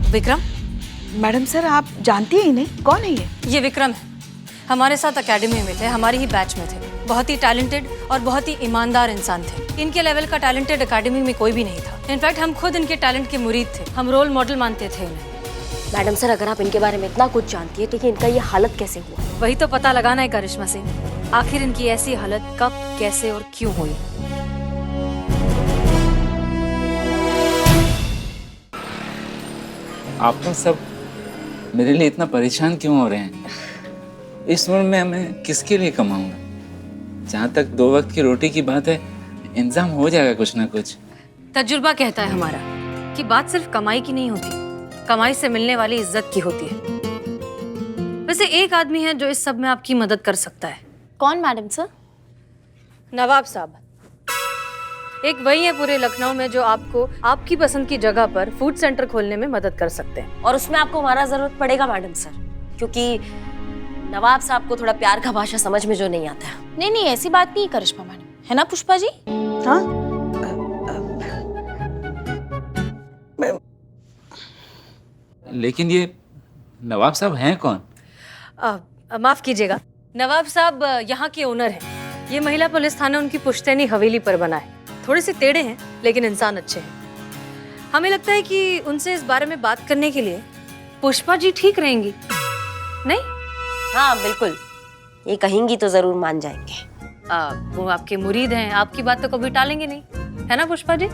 Vikram? Madam sir, आप जानती ही नहीं, कौन है ये विक्रम है, हमारे साथ एकेडमी में थे, हमारी ही बैच में थे। बहुत ही टैलेंटेड और बहुत ही ईमानदार इंसान थे। इनके लेवल का टैलेंटेड एकेडमी में कोई भी नहीं था। इनफैक्ट हम खुद इनके टैलेंट के मुरीद थे, हम रोल मॉडल मानते थे इन्हें। मैडम सर, अगर आप इनके बारे में इतना कुछ जानती है तो ये इनका ये हालत कैसे हुआ? वही तो पता लगाना है करिश्मा सिंह, आखिर इनकी ऐसी हालत कब, कैसे और क्यों हुई। आप लोग सब मेरे लिए इतना परेशान क्यों हो रहे हैं? इस उम्र में मैं किसके लिए कमाऊंगा? जहाँ तक 2 वक्त की रोटी की बात है, इंतजाम हो जाएगा कुछ ना कुछ। तजुर्बा कहता है हमारा कि बात सिर्फ कमाई की नहीं होती, कमाई से मिलने वाली इज्जत की होती है। वैसे एक आदमी है जो इस सब में आपकी मदद कर सकता है। कौन मैडम सर? नवाब साहब। एक वही है पूरे लखनऊ में जो आपको आपकी पसंद की जगह पर फूड सेंटर खोलने में मदद कर सकते हैं। और उसमें आपको हमारा जरूरत पड़ेगा मैडम सर, क्योंकि नवाब साहब को थोड़ा प्यार का भाषा समझ में जो नहीं आता है। नहीं, ऐसी बात नहीं करिश्मा मैडम, है ना पुष्पा जी? हाँ? लेकिन ये नवाब साहब हैं कौन? माफ कीजिएगा, नवाब साहब यहाँ के ओनर हैं। ये महिला पुलिस थाना उनकी पुश्तैनी हवेली पर बना है। थोड़े से टेढ़े हैं लेकिन इंसान अच्छे हैं। हमें लगता है कि उनसे इस बारे में बात करने के लिए पुष्पा जी ठीक रहेंगी, नहीं? हाँ बिल्कुल, ये कहेंगी तो जरूर मान जाएंगे। वो आपके मुरीद हैं, आपकी बात तो कभी टालेंगे नहीं, है ना पुष्पा जी?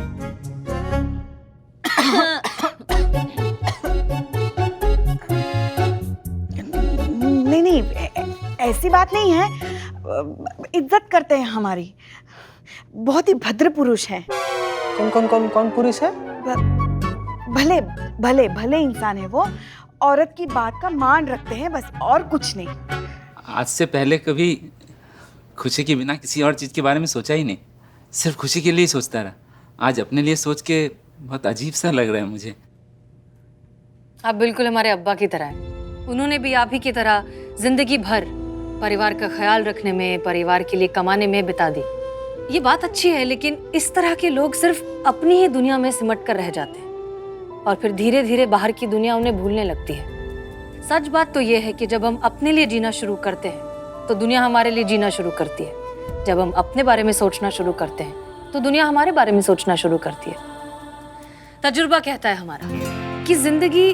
नहीं, ऐसी बात नहीं है। इज्जत करते हैं हमारी, बहुत ही भद्र पुरुष हैं। कौन पुरुष है? भले भले भले इंसान है वो, औरत की बात का मान रखते हैं, बस और कुछ नहीं। आज से पहले कभी खुशी के बिना किसी और चीज़ के बारे में सोचा ही नहीं, सिर्फ खुशी के लिए ही सोचता रहा। आज अपने लिए सोच के बहुत अजीब सा लग रहा है मुझे। आप बिल्कुल हमारे अब्बा की तरह हैं। उन्होंने भी आप ही की तरह जिंदगी भर परिवार का ख्याल रखने में, परिवार के लिए कमाने में बिता दी। ये बात अच्छी है, लेकिन इस तरह के लोग सिर्फ अपनी ही दुनिया में सिमट कर रह जाते हैं और फिर धीरे धीरे बाहर की दुनिया उन्हें भूलने लगती है। सच बात तो ये है कि जब हम अपने लिए जीना शुरू करते हैं तो दुनिया हमारे लिए जीना शुरू करती है। जब हम अपने बारे में सोचना शुरू करते हैं तो दुनिया हमारे बारे में सोचना शुरू करती है। तजुर्बा कहता है हमारा कि जिंदगी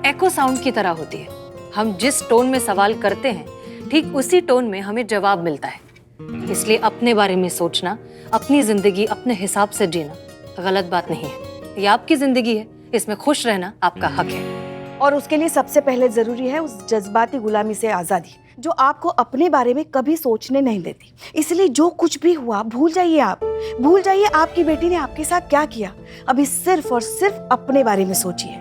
एको साउंड की तरह होती है। हम जिस टोन में सवाल करते हैं, ठीक उसी टोन में हमें जवाब मिलता है। इसलिए अपने बारे में सोचना, अपनी जिंदगी अपने हिसाब से जीना गलत बात नहीं है। ये आपकी जिंदगी है, इसमें खुश रहना आपका हक है। और उसके लिए सबसे पहले जरूरी है उस जज्बाती गुलामी से आजादी, जो आपको अपने बारे में कभी सोचने नहीं देती। इसलिए जो कुछ भी हुआ भूल जाइए। आप भूल जाइए आपकी बेटी ने आपके साथ क्या किया। अभी सिर्फ और सिर्फ अपने बारे में सोचिए।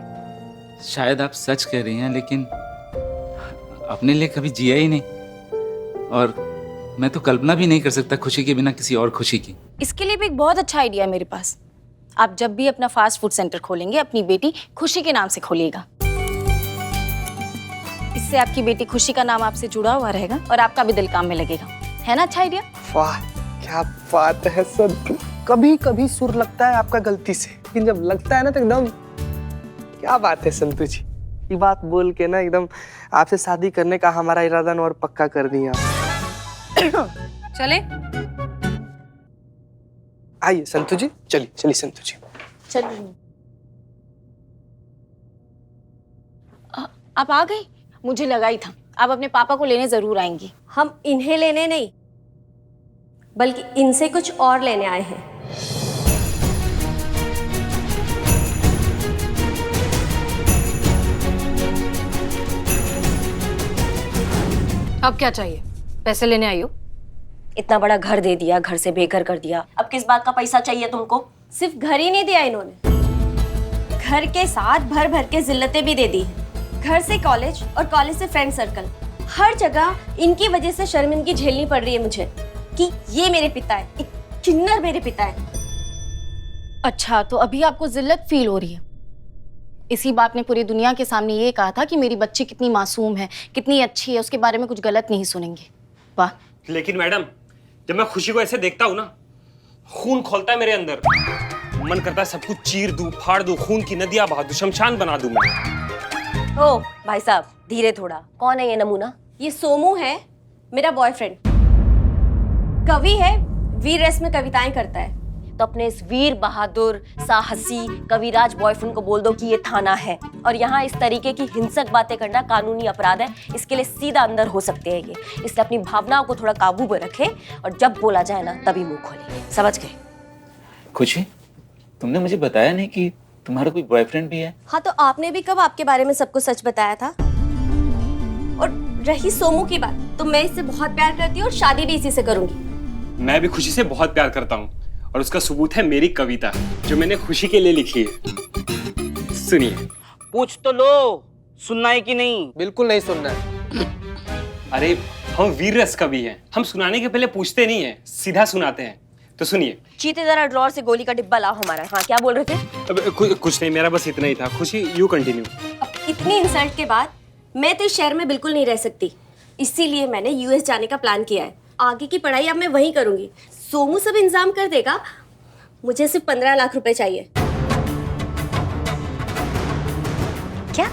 शायद आप सच कह रही हैं, लेकिन अपने लिए कभी जिया ही नहीं, और मैं तो कल्पना भी नहीं कर सकता खुशी के बिना किसी और खुशी की। इसके लिए भी एक बहुत अच्छा आइडिया है मेरे पास। आप जब भी अपना फास्ट फूड सेंटर खोलेंगे, अपनी बेटी खुशी के नाम से खोलिएगा। इससे आपकी बेटी खुशी का नाम आपसे जुड़ा हुआ रहेगा और आपका भी दिल काम में लगेगा। है ना अच्छा आइडिया? वाह क्या बात है संतु। कभी कभी सुर लगता है आपका गलती से, लेकिन जब लगता है ना तो एकदम क्या बात है संतु जी। ये बात बोल के ना एकदम आपसे शादी करने का हमारा इरादा और पक्का कर दिया। चले आइए संतु जी, चलिए संतु जी। चलिए। आप आ गई? मुझे लगा ही था आप अपने पापा को लेने जरूर आएंगी। हम इन्हें लेने नहीं, बल्कि इनसे कुछ और लेने आए हैं। अब क्या चाहिए? पैसे लेने आई हो? इतना बड़ा घर दे दिया, घर से बेघर कर दिया, अब किस बात का पैसा चाहिए तुमको? सिर्फ घर ही नहीं दिया इन्होंने, घर के साथ भर भर के जिल्लतें भी दे दी है। घर से कॉलेज और कॉलेज से फ्रेंड सर्कल, हर जगह इनकी वजह से शर्मिंदगी झेलनी पड़ रही है मुझे कि ये मेरे पिता है, एक किन्नर मेरे पिता है। अच्छा, तो अभी आपको जिल्लत फील हो रही है? इसी बात ने पूरी दुनिया के सामने ये कहा था कि मेरी बच्ची कितनी मासूम है, कितनी अच्छी है, उसके बारे में कुछ गलत नहीं सुनेंगे। वाह। लेकिन मैडम, जब मैं खुशी को ऐसे देखता हूँ ना, खून खोलता है मेरे अंदर। मन करता है सब कुछ चीर दूं, फाड़ दूं, खून की नदियां बहा दूं, शमशान बना दूं मैं। ओ भाई साहब धीरे थोड़ा, कौन है ये नमूना? ये सोमू है, मेरा बॉयफ्रेंड। कवि है, वीर रस में कविताएं करता है। तो अपने इस वीर बहादुर साहसी कविराज बॉयफ्रेंड को बोल दो कि ये थाना है और यहाँ इस तरीके की हिंसक बातें करना कानूनी अपराध है। इसके लिए सीधा अंदर हो सकते हैं ये। इसलिए अपनी भावनाओं को थोड़ा काबू में रखें और जब बोला जाए ना तभी मुंह खोलें। समझ गए? खुशी, तुमने मुझे बताया नहीं कि तुम्हारा कोई बॉयफ्रेंड भी है। हाँ, तो आपने भी कब आपके बारे में सबको सच बताया था? और रही सोमू की बात, तो मैं इससे बहुत प्यार करती हूँ और शादी भी इसी से करूंगी। मैं भी खुशी से बहुत प्यार करता हूँ और उसका सबूत है मेरी कविता जो मैंने खुशी के लिए लिखी है। सुनिए। पूछ तो लो, सुनना है कि नहीं? बिल्कुल नहीं सुनना है। अरे हम वीर रस कवि हैं, हम सुनाने के पहले पूछते नहीं है, सीधा सुनाते हैं। तो सुनिए। चीते जरा ड्रॉर से गोली का डिब्बा लाओ हमारा। हाँ, क्या बोल रहे थे? अब कुछ नहीं, मेरा बस इतना ही था। खुशी यू कंटिन्यू। अब इतनी इंसल्ट के बाद मैं तो इस शहर में बिल्कुल नहीं रह सकती, इसीलिए मैंने यूएस जाने का प्लान किया है। आगे की पढ़ाई अब मैं वहीं करूंगी। सोमू सब इंतजाम कर देगा। मुझे सिर्फ 15 लाख रुपए चाहिए। क्या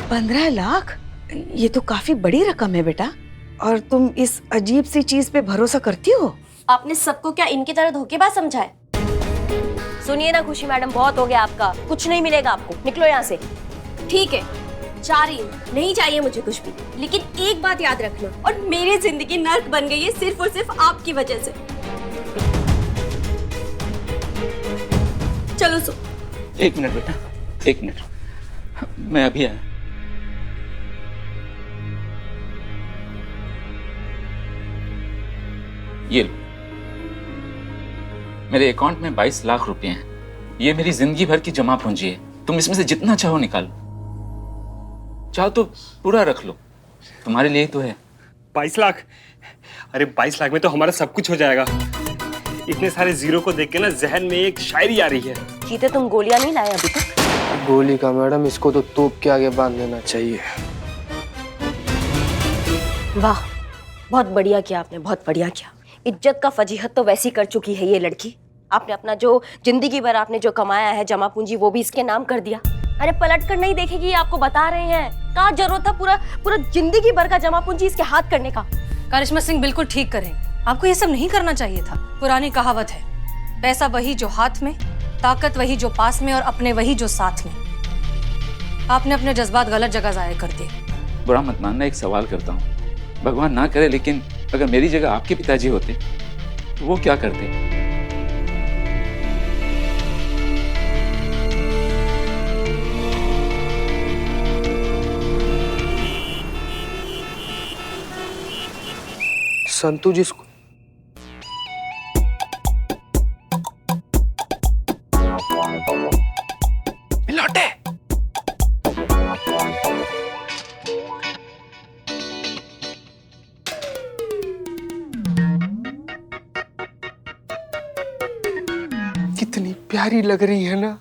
15 लाख? ये तो काफी बड़ी रकम है बेटा। और तुम इस अजीब सी चीज पे भरोसा करती हो? आपने सबको क्या इनकी तरह धोखेबाज समझा है? सुनिए ना खुशी मैडम, बहुत हो गया आपका। कुछ नहीं मिलेगा आपको, निकलो यहाँ से। ठीक है, जा रही हूँ, नहीं चाहिए मुझे कुछ भी। लेकिन एक बात याद रखना, और मेरी जिंदगी नर्क बन गई है सिर्फ और सिर्फ आपकी वजह से। चलो सो। एक मिनट बेटा, एक मिनट, मैं अभी आया। ये लो, मेरे अकाउंट में 22 लाख रुपए हैं। ये मेरी जिंदगी भर की जमा पूंजी है। तुम इसमें से जितना चाहो निकालो, चाहो तो पूरा रख लो, तुम्हारे लिए तो है। 22 लाख? अरे 22 लाख में तो हमारा सब कुछ हो जाएगा। इतने सारे जीरो को देख के ना जहन में एक शायरी आ रही है। चीते, तुम गोलियां नहीं लाए अभी तक? गोली का मैडम, इसको तो तोप के आगे बांध लेना चाहिए। वाह, बहुत बढ़िया किया आपने, बहुत बढ़िया किया। इज्जत का फजीहत तो वैसी कर चुकी है ये लड़की। आपने अपना जो जिंदगी भर आपने जो कमाया है जमा पूंजी, वो भी इसके नाम कर दिया। अरे पलट कर नहीं देखेगी, आपको बता रहे हैं। क्या जरूरत था पूरा जिंदगी भर का जमा पूंजी इसके हाथ करने का? करिश्मा सिंह बिल्कुल ठीक करें, आपको ये सब नहीं करना चाहिए था। पुरानी कहावत है, पैसा वही जो हाथ में, ताकत वही जो पास में, और अपने वही जो साथ में। आपने अपने जज्बात गलत जगह जाया कर दिए। बुरा मत मानना, एक सवाल करता हूँ, भगवान ना करे, लेकिन अगर मेरी जगह आपके पिताजी होते तो वो क्या करते? संतू जी इसको लौटे। कितनी प्यारी लग रही है ना।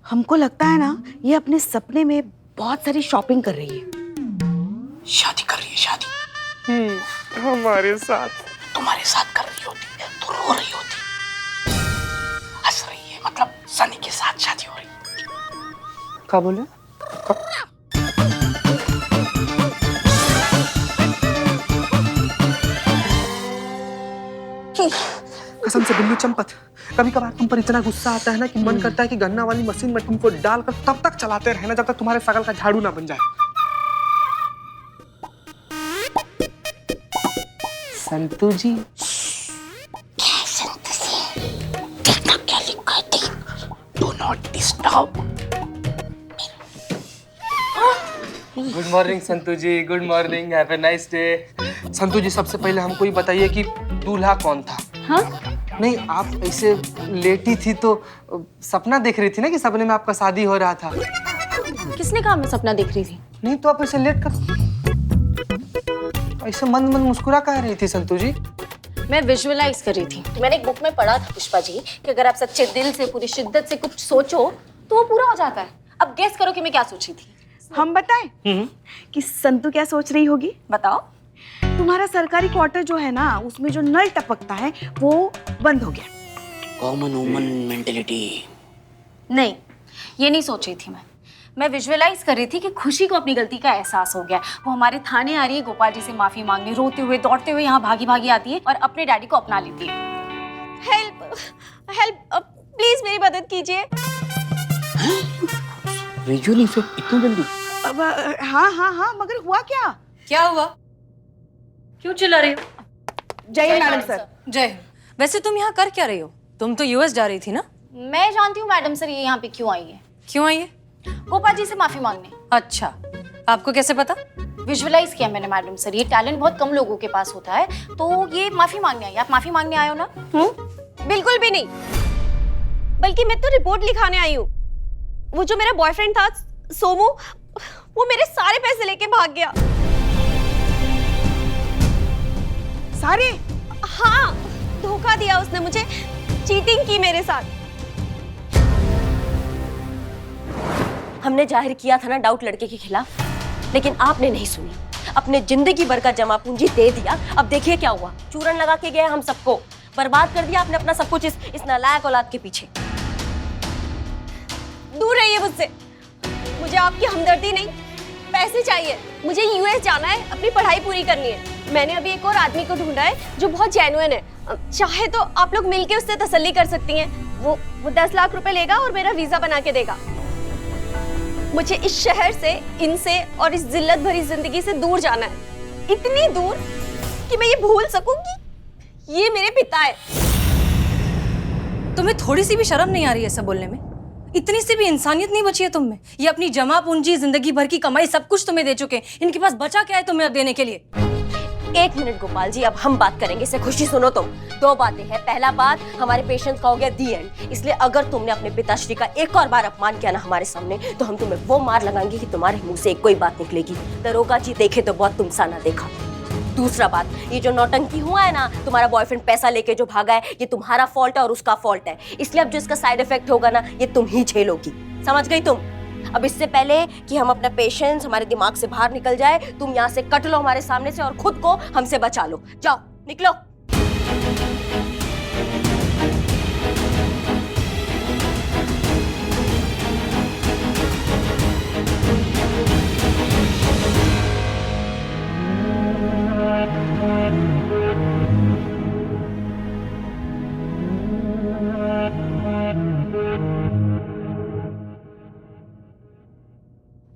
हमको लगता है ना ये अपने सपने में बहुत सारी शॉपिंग कर रही है। शादी कर रही है, शादी हमारे साथ। तुम्हारे साथ कर रही होती तो रो रही होती। हंस रही है, मतलब सनी के साथ शादी हो रही। क्या बोले? कसम से बिल्ली चंपत, कभी कभार तुम पर इतना गुस्सा आता है ना कि मन करता है कि गन्ना वाली मशीन में तुमको डालकर तब तक चलाते रहना जब तक तुम्हारे शकल का झाड़ू ना बन जाए। संतू जी, देखना क्या लिखा है, देख। Do not disturb. Good morning Santu ji, good morning, have a nice day. Santu ji, सबसे पहले हमको ये बताइए कि दूल्हा कौन था? हाँ? नहीं, आप ऐसे लेटी थी तो सपना देख रही थी ना कि सपने में आपका शादी हो रहा था। किसने कहा मैं सपना देख रही थी? नहीं तो आप ऐसे लेट कर ऐसे मन मन मुस्कुरा कह रही थी संतू जी? मैं विजुअलाइज कर रही थी। मैंने एक बुक में पढ़ा था पुष्पा जी कि अगर आप सच्चे दिल से पूरी शिद्दत से कुछ सोचो तो वो पूरा हो जाता है। अब गेस करो कि मैं क्या सोची थी। हम बताएं कि संतू क्या सोच रही होगी? बताओ। तुम्हारा सरकारी क्वार्टर जो है ना, उसमें जो नल टपकता है वो बंद हो गया। Common woman mentality. नहीं, ये नहीं सोच रही थी मैं। मैं विजुअलाइज कर रही थी कि खुशी को अपनी गलती का एहसास हो गया। वो हमारे थाने आ रही है गोपाल जी से माफी मांगने, रोते हुए दौड़ते हुए यहाँ भागी भागी आती है और अपने डैडी को अपना लेती है। हेल्प हेल्प, प्लीज मेरी मदद कीजिए। विजुअल इफेक्ट इतना जल्दी? अब हाँ हाँ हाँ, मगर हुआ क्या? क्या हुआ? क्यों चिल्ला रही हो? जय हिंद मैडम सर। जय हिंद। वैसे तुम यहाँ कर क्या रही हो? तुम तो यूएस जा रही थी ना? मैं जानती हूँ मैडम सर ये यहाँ पे क्यों आई है। क्यों आई है? गोपाल जी से माफी मांगने। अच्छा, आपको कैसे पता? विजुअलाइज किया मैंने मैडम सर, ये टैलेंट बहुत कम लोगों के पास होता है, तो ये माफी मांगने आई। आप माफी मांगने आए हो ना? बिल्कुल भी नहीं, बल्कि मैं तो रिपोर्ट लिखाने आई हूँ। वो जो मेरा बॉयफ्रेंड था सोमू, वो मेरे सारे पैसे लेके भाग गया। सारे? हाँ, धोखा दिया उसने मुझे, चीटिंग की मेरे साथ। हमने जाहिर किया था ना डाउट लड़के के खिलाफ, लेकिन आपने नहीं सुनी। अपने जिंदगी भर का जमा पूंजी दे दिया। अब देखिए क्या हुआ, चूरन लगा के गए हम सबको, बर्बाद कर दिया आपने अपना सब कुछ इस नालायक औलाद के पीछे। दूर रहिए मुझसे, मुझे आपकी हमदर्दी नहीं, पैसे चाहिए। मुझे यूएस जाना है, अपनी पढ़ाई पूरी करनी है। मैंने अभी एक और आदमी को ढूंढा है जो बहुत जेन्युइन है। चाहे तो आप लोग मिलके उससे तसल्ली कर सकती हैं। वो 10 लाख रुपए लेगा और मेरा वीजा बना के देगा। मुझे इस शहर से, इनसे और इस जिल्लत भरी जिंदगी से दूर जाना है, इतनी दूर कि मैं ये भूल सकूं कि ये मेरे पिता है। तुम्हें थोड़ी सी भी शर्म नहीं आ रही है ऐसा बोलने में? इतनी सी भी इंसानियत नहीं बची है तुम में? ये अपनी जमा पूंजी, जिंदगी भर की कमाई सब कुछ तुम्हें दे चुके हैं, इनके पास बचा क्या है तुम्हें अब देने के लिए? एक मिनट गोपाल जी, अब हम बात करेंगे। इसे खुशी सुनो तुम। 2 बातें हैं। पहला बात, हमारे पेशेंट का हो गया दी एंड, इसलिए अगर तुमने अपने पिताश्री का एक और बार अपमान किया ना हमारे सामने, तो हम तुम्हें वो मार लगाएंगे कि तुम्हारे मुंह से एक कोई बात निकलेगी। दरोगा जी देखे तो बहुत तुमसा ना देखा। दूसरा बात, ये जो नौटंकी हुआ है ना, तुम्हारा बॉयफ्रेंड पैसा लेके जो भागा है, ये तुम्हारा फॉल्ट है और उसका फॉल्ट है। इसलिए अब जो इसका साइड इफेक्ट होगा ना, ये तुम ही झेलोगी। समझ गई तुम? अब इससे पहले कि हम अपना पेशेंस हमारे दिमाग से बाहर निकल जाए, तुम यहाँ से कट लो हमारे सामने से और खुद को हमसे बचा लो। जाओ, निकलो।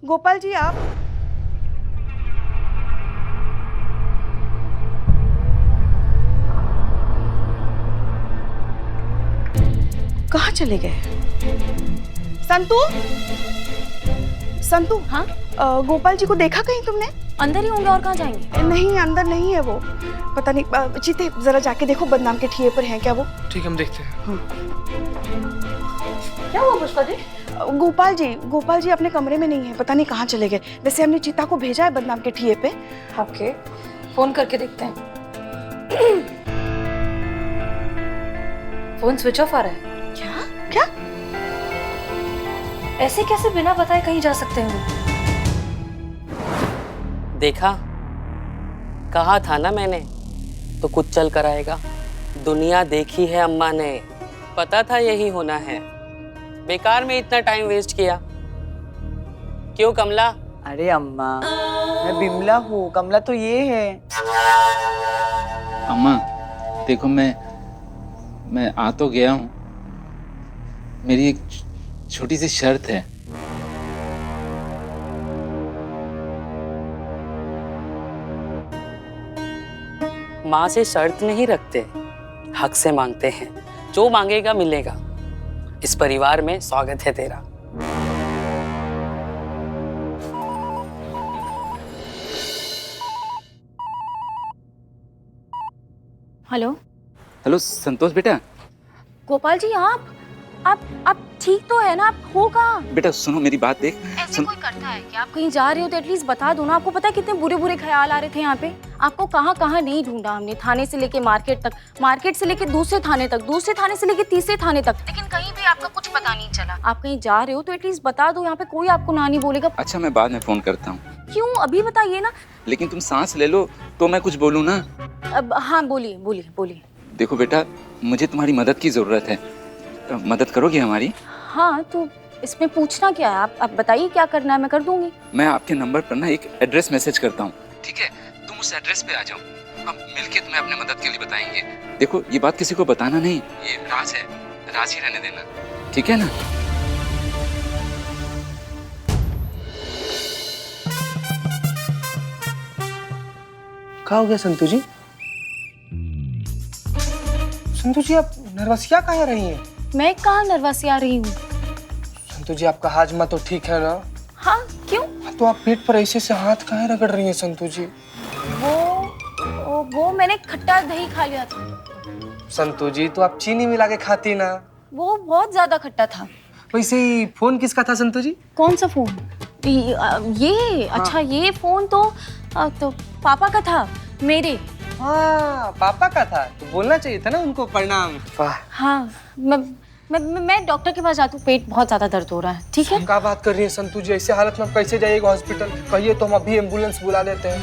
गोपाल जी आप? कहाँ चले गए? संतू? संतू? हाँ? गोपाल जी को देखा कहीं तुमने? अंदर ही होंगे, और कहाँ जाएंगे? नहीं, अंदर नहीं है वो। पता नहीं। चीते जरा जाके देखो बदनाम के ठिए पर हैं क्या वो? ठीक, हम देखते हैं। क्या हुआ पुष्पा जी? गोपाल जी अपने कमरे में नहीं है, पता नहीं कहाँ चले गए। वैसे हमने चीता को भेजा है बदनाम के ठिए पे। ओके, फोन करके देखते हैं। फोन स्विच ऑफ आ रहा है। क्या? ऐसे कैसे बिना बताए कहीं जा सकते हैं? देखा, कहा था ना मैंने, तो कुछ चल कर आएगा। दुनिया देखी है अम्मा ने, पता था यही होना है। बेकार में इतना टाइम वेस्ट किया क्यों कमला? अरे अम्मा, मैं बिमला हूँ, कमला तो ये है। अम्मा देखो, मैं आ तो गया हूँ, मेरी एक छोटी सी शर्त है। माँ से शर्त नहीं रखते, हक से मांगते हैं। जो मांगेगा मिलेगा। इस परिवार में स्वागत है तेरा। हेलो हेलो संतोष बेटा। गोपाल जी, आप ठीक तो है ना? आप हो कहाँ? बेटा सुनो मेरी बात देख। ऐसे कोई करता है कि आप कहीं जा रहे हो तो एटलीस्ट बता दो ना। आपको पता है कितने बुरे बुरे ख्याल आ रहे थे यहाँ पे? आपको कहाँ कहाँ नहीं ढूंढा हमने, थाने से लेके मार्केट तक, मार्केट से लेके दूसरे थाने तक, दूसरे थाने से लेके तीसरे थाने तक, लेकिन कहीं भी आपका कुछ पता नहीं चला। आप कहीं जा रहे हो तो एटलीस्ट बता दो, यहाँ पे कोई आपको ना नहीं बोलेगा। अच्छा मैं बाद में फोन करता हूँ। क्यों? अभी बताइए ना। लेकिन तुम सांस ले लो तो मैं कुछ बोलूँ ना। अब हाँ, बोलिए बोलिए बोलिए। देखो बेटा, मुझे तुम्हारी मदद की जरूरत है, मदद करोगी हमारी? हाँ, तो इसमें पूछना क्या है? आप बताइए क्या करना है, मैं कर दूंगी। मैं आपके नंबर पर ना एक एड्रेस मैसेज करता हूँ, ठीक है? तुम उस एड्रेस पे आ जाओ, हम मिलके तुम्हें अपने मदद के लिए बताएंगे। देखो ये बात किसी को बताना नहीं, ये राज है, राज ही रहने देना, ठीक है ना? क्या हो गया संतु जी? संतु जी आप नर्वसिया कहाँ रही हैं? मैं कहाँ नर्वसी आ रही हूँ? संतु जी आपका हाजमा तो ठीक है ना? हाँ, क्यों? तो आप पेट पर ऐसे से हाथ काहे रगड़ रही हैं संतु जी? वो मैंने खट्टा दही खा लिया था। संतु जी तो आप चीनी मिला के खाती ना? वो बहुत ज्यादा खट्टा था। वैसे ही फोन किसका था संतु जी? कौन सा फोन? ये अच्छा, ये फोन तो पापा का था, मेरे। हाँ पापा का था, तो बोलना चाहिए था ना उनको प्रणाम। वाह। हाँ, मैं डॉक्टर के पास जाती हूँ, पेट बहुत ज्यादा दर्द हो रहा है। ठीक है? क्या बात कर रही है संतु जी? ऐसे हालत में कैसे जाइएगा हॉस्पिटल? कहिए तो हम अभी एम्बुलेंस बुला देते हैं।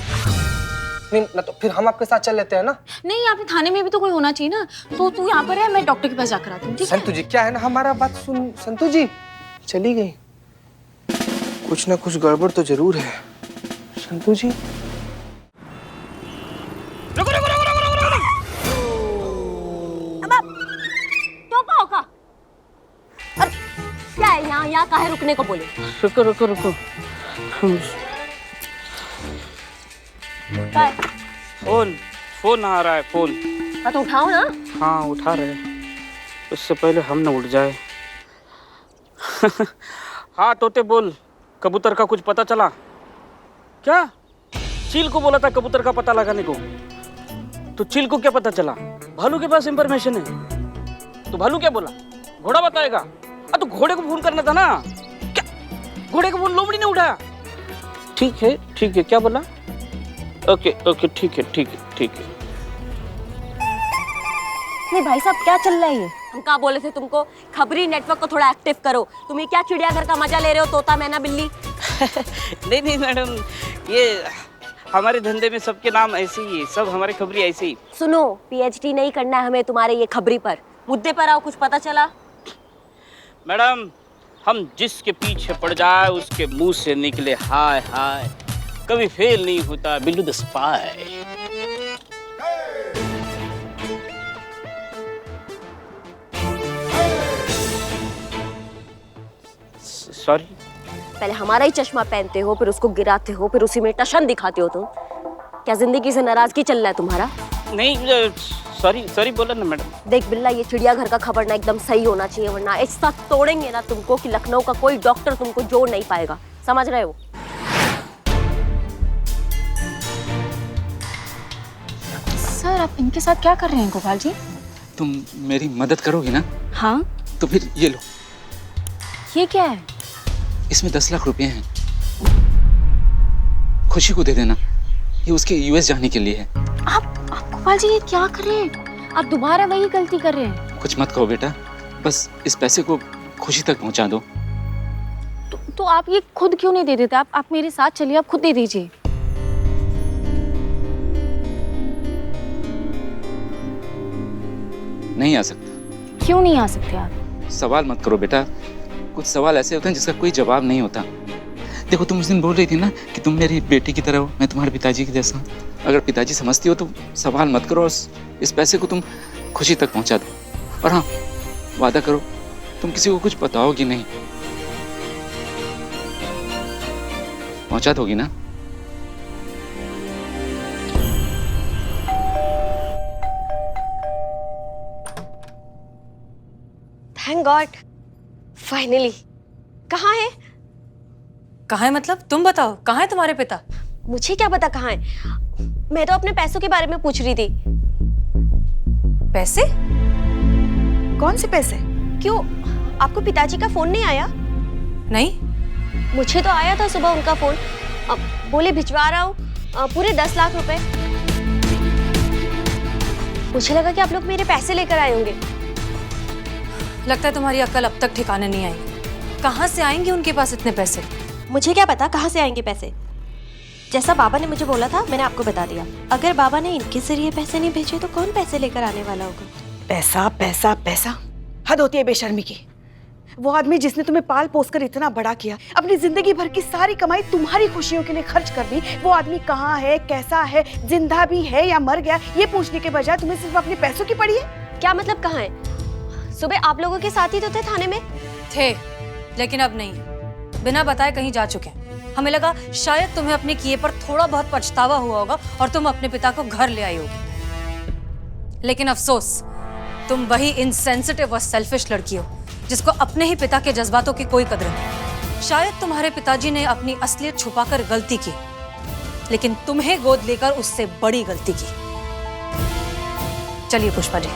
नहीं ना तो फिर हम आपके साथ चल लेते हैं ना? नहीं, यहाँ पे थाने में भी तो कोई होना चाहिए ना। तो तू यहाँ पर है, मैं डॉक्टर के पास जाकर आती हूँ, ठीक है? संतु जी क्या है ना, हमारा बात सुन। संतु जी चली गई, कुछ ना कुछ गड़बड़ तो जरूर है। संतु जी रुको रुको रुको रुको रुको रुको। अब टोपा होगा। अरे क्या है यहाँ काहे रुकने को बोले? रुको रुको रुको। काय? फोन आ रहा है, फोन। हाँ तो उठाओ ना। हाँ उठा रहे, उससे पहले हम न उठ जाए। हाँ तोते बोल, कबूतर का कुछ पता चला क्या? चील को बोला था कबूतर का पता लगाने को, तो चील को क्या पता चला? भालू के पास इंफॉर्मेशन है, तो भालू क्या बोला? घोड़ा बताएगा। तो घोड़े को फोन करना था ना, क्या घोड़े को फोन लोमड़ी ने उठाया? ठीक है, क्या बोला? ओके ठीक है। नहीं भाई साहब क्या चल रहा है ये? हम कहाँ बोले थे तुमको खबरी नेटवर्क को थोड़ा एक्टिव करो। तुम ये क्या चिड़ियाघर का मजा ले रहे हो, तोता मैना बिल्ली? नहीं मैडम, ये हमारे धंधे में सबके नाम ऐसे ही है, सब हमारे खबरी ऐसे ही। सुनो, पीएचडी नहीं करना है हमें तुम्हारे ये खबरी पर। मुद्दे पर आओ, कुछ पता चला? मैडम हम जिसके पीछे पड़ जाए उसके मुंह से निकले हाय हाय, कभी फेल नहीं होता बिल्लू द स्पाई। सॉरी। पहले हमारा ही चश्मा पहनते हो, फिर उसको गिराते हो, फिर उसी में टशन दिखाते हो तुम। क्या जिंदगी से नाराजगी चल रहा है तुम्हारा? नहीं सॉरी बोला ना मैडम। देख बिल्ला, ये चिड़ियाघर का खबर ना एकदम सही होना चाहिए, वरना ऐसा तोड़ेंगे ना तुमको कि लखनऊ का कोई डॉक्टर तुमको जोड़ नहीं पाएगा। समझ रहे हो? सर आप इनके साथ क्या कर रहे हैं गोपाल जी? तुम मेरी मदद करोगी ना? हाँ। तो फिर ये लो, ये क्या है? इसमें 10 लाख रुपए हैं, खुशी को दे देना, ये उसके यूएस जाने के लिए है। आप गोपाल जी ये क्या कर रहे हैं? आप दोबारा वही गलती कर रहे हैं। कुछ मत कहो बेटा, बस इस पैसे को खुशी तक पहुंचा दो। तो आप ये खुद क्यों नहीं दे देते? आप मेरे साथ चलिए, आप खुद दे दीजिए। नहीं आ सकता। क्यों नहीं आ सकते आप? सवाल मत करो बेटा, कुछ सवाल ऐसे होते हैं जिसका कोई जवाब नहीं होता। देखो तुम उस दिन बोल रही थी ना कि तुम मेरी बेटी की तरह हो, मैं तुम्हारे पिताजी के जैसा। अगर पिताजी समझती हो तो सवाल मत करो, इस पैसे को तुम खुशी तक पहुंचा दो। और हाँ, वादा करो तुम किसी को कुछ बताओगी नहीं। पहुंचा दोगी ना? Thank God, finally. कहाँ है? कहाँ है मतलब? तुम बताओ, कहाँ है तुम्हारे पिता? मुझे क्या पता कहाँ है, मैं तो अपने पैसों के बारे में पूछ रही थी। पैसे? कौन से पैसे? क्यों, आपको पिताजी का फोन नहीं आया? नहीं। मुझे तो आया था सुबह उनका फोन। अब बोले भिजवा रहा हूँ पूरे 10 लाख रुपए। मुझे लगा कि आप लोग मेरे पैसे लेकर आए होंगे। लगता है तुम्हारी अक्ल अब तक ठिकाने नहीं आई। कहाँ से आएंगे उनके पास इतने पैसे? मुझे क्या पता कहाँ से आएंगे पैसे। जैसा बाबा ने मुझे बोला था मैंने आपको बता दिया। अगर बाबा ने इनके जरिए पैसे नहीं भेजे तो कौन पैसे लेकर आने वाला होगा? पैसा पैसा पैसा, हद होती है बेशर्मी की। वो आदमी जिसने तुम्हें पाल पोस कर इतना बड़ा किया, अपनी जिंदगी भर की सारी कमाई तुम्हारी खुशियों के लिए खर्च कर दी, वो आदमी कहाँ है, कैसा है, जिंदा भी है या मर गया, ये पूछने के बजाय तुम्हें सिर्फ अपने पैसों की पड़ी है। क्या मतलब कहाँ है? सुबह आप लोगों के साथ ही तो थे थाने में। थे, लेकिन अब नहीं। बिना बताए कहीं जा चुके हैं। हमें लगा शायद तुम्हें अपने किए पर थोड़ा बहुत पछतावा हुआ होगा और तुम अपने पिता को घर ले आई होगी। लेकिन अफसोस, तुम वही इनसेंसिटिव और सेल्फिश लड़की हो जिसको अपने ही पिता के जज्बातों की कोई कदर नहीं। शायद तुम्हारे पिताजी ने अपनी असलियत छुपाकर गलती की, लेकिन तुम्हें गोद लेकर उससे बड़ी गलती की। चलिए पुष्पा जी।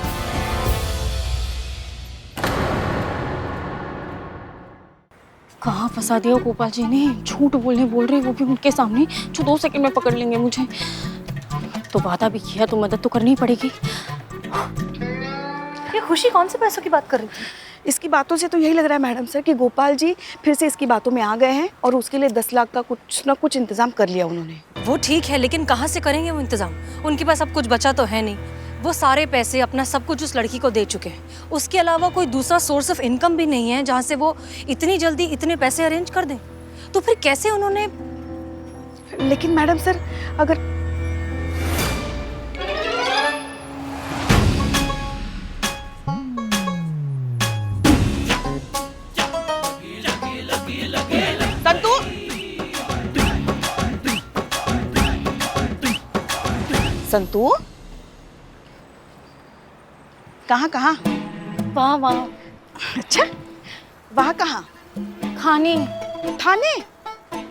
कहाँ फंसा दिया गोपाल जी ने? झूठ बोल रहे वो भी उनके सामने, जो 2 सेकंड में पकड़ लेंगे मुझे। तो वादा भी किया तो मदद तो करनी ही पड़ेगी। ये खुशी कौन से पैसों की बात कर रही थी? इसकी बातों से तो यही लग रहा है मैडम सर कि गोपाल जी फिर से इसकी बातों में आ गए हैं और उसके लिए 10 लाख का कुछ ना कुछ इंतजाम कर लिया उन्होंने। वो ठीक है, लेकिन कहाँ से करेंगे वो इंतजाम? उनके पास अब कुछ बचा तो है नहीं। वो सारे पैसे, अपना सब कुछ उस लड़की को दे चुके हैं। उसके अलावा कोई दूसरा सोर्स ऑफ इनकम भी नहीं है जहाँ से वो इतनी जल्दी इतने पैसे अरेंज कर दें। तो फिर कैसे उन्होंने? लेकिन मैडम सर, अगर संतू, संतू, कहाँ कहाँ? वाह वाह। अच्छा, वहाँ कहाँ? खाने थाने?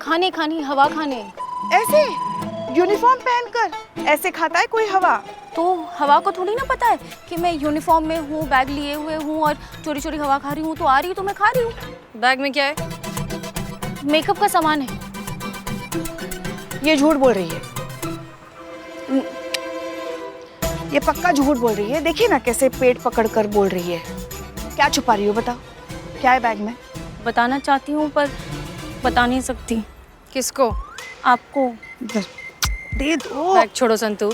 खाने खाने हवा खाने। ऐसे यूनिफॉर्म पहनकर ऐसे खाता है कोई हवा? तो हवा को थोड़ी ना पता है कि मैं यूनिफॉर्म में हूँ, बैग लिए हुए हूँ और चोरी चोरी हवा खा रही हूँ। तो आ रही हूँ तो मैं खा रही हूँ। बैग में क्या है? मेकअप का सामान है। ये झूठ बोल रही है, ये पक्का झूठ बोल रही है। देखिए ना कैसे पेट पकड़ कर बोल रही है। क्या छुपा रही हो, बताओ क्या है बैग में? बताना चाहती हूँ पर बता नहीं सकती। किसको? आपको। दे दो। बैग छोड़ो संतू।